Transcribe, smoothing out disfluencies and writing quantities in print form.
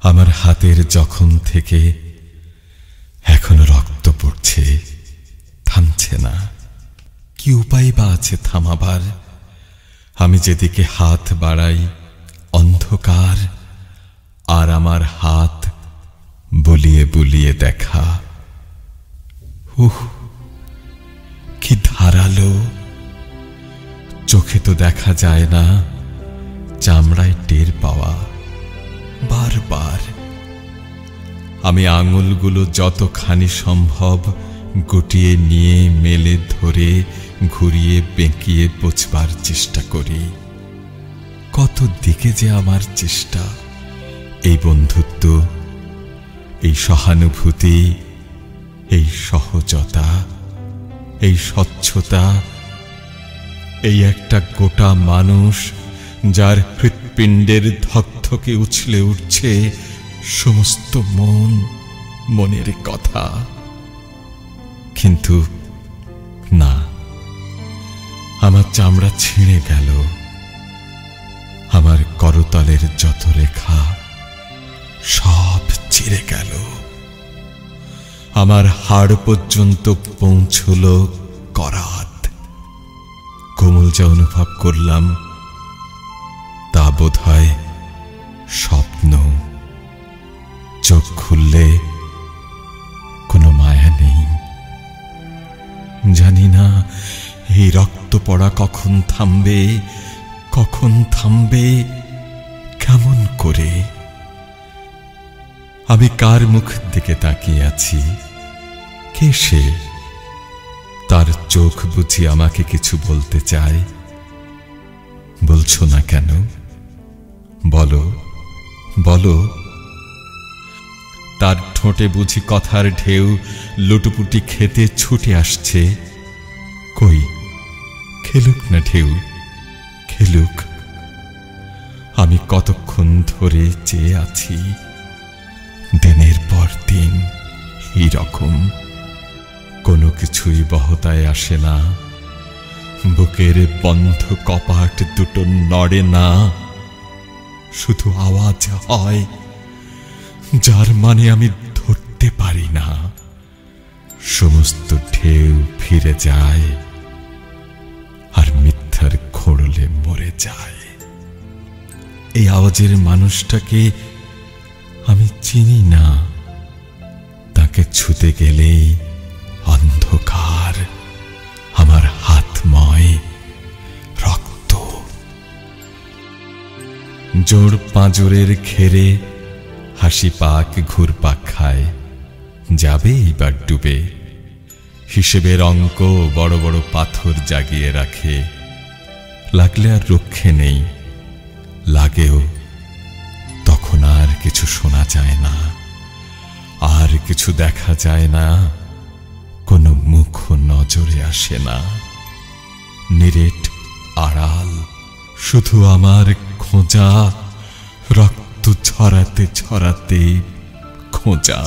আমার হাতের জখম থেকে এখনো রক্ত পড়ছে, থামছে না। কি উপায় বা আছে থামাবার? আমি যেদিকে হাত বাড়াই অন্ধকার, আর আমার হাত বুলিয়ে বুলিয়ে দেখা। কি ধারালো! চোখে তো দেখা যায় না, চামড়ায় টের পাওয়া। বারবার আমি আঙুলগুলো যতখানি সম্ভব গুটিয়ে নিয়ে মেলে ধরে ঘুরিয়ে বেঁকিয়ে পোঁছবার চেষ্টা করি। কত দিকে যে আমার চেষ্টা! এই বন্ধুত্ব, এই সহানুভূতি, এই সহজতা, এই স্বচ্ছতা, এই একটা গোটা মানুষ যার হৃৎপিণ্ডের ধকধকে উছলে উঠছে সমস্ত মনের কথা। কিন্তু না, আমার চামড়া ছিঁড়ে গেল, আমার করতলের যত রেখা সব চিরে গেল, আমার হাড় পর্যন্ত পৌঁছল করাত। কোমল যা অনুভব করলাম তা বোধহয় স্বপ্ন। চোখ খুললে কোনো মায়া নেই। জানি না এই রক্ত পড়া কখন থামবে, কখন থামবে, কেমন করে। আমি কার মুখ দিকে তাকিয়ে আছি? কে সে? তার চোখ বুঝি আমাকে কিছু বলতে চায়? বলছো না কেন? বলো, বলো। তার ঠোঁটে বুঝি কথার ঢেউ লুটুপুটি খেতে ছুটে আসছে। কই, খেলুক না ঢেউ, খেলুক। আমি কতক্ষণ ধরে চেয়ে আছি, দিনের পর দিন এই রকম। কোনো কিছুই বহতায় আসে না, বুকের বন্ধ কপাট দুটো নড়ে না, শুধু আওয়াজ হয় যার মানে আমি ধরতে পারি না। সমস্ত ঢেউ ফিরে যায় আর মিথ্যার খোঁড়লে মরে যায়। এই আওয়াজের মানুষটাকে আমি চিনি না, তাকে ছুতে গেলেই অন্ধকার, আমার হাতময় রক্ত। জোড় পাঁজরের ঘেরে হাসি পাক ঘুরপাক খায়, যাবে এইবার ডুবে। হিসেবের অঙ্ক বড় বড় পাথর জাগিয়ে রাখে, লাগলে আর রক্ষে নেই, লাগেও তখন আর কিছু শোনা যায় না, আর কিছু দেখা যায় না, কোনো মুখ নজরে আসে না। নিরেট আড়াল, শুধু আমার খোঁজা, রক্ত ছড়াতে ছড়াতে খোঁজা।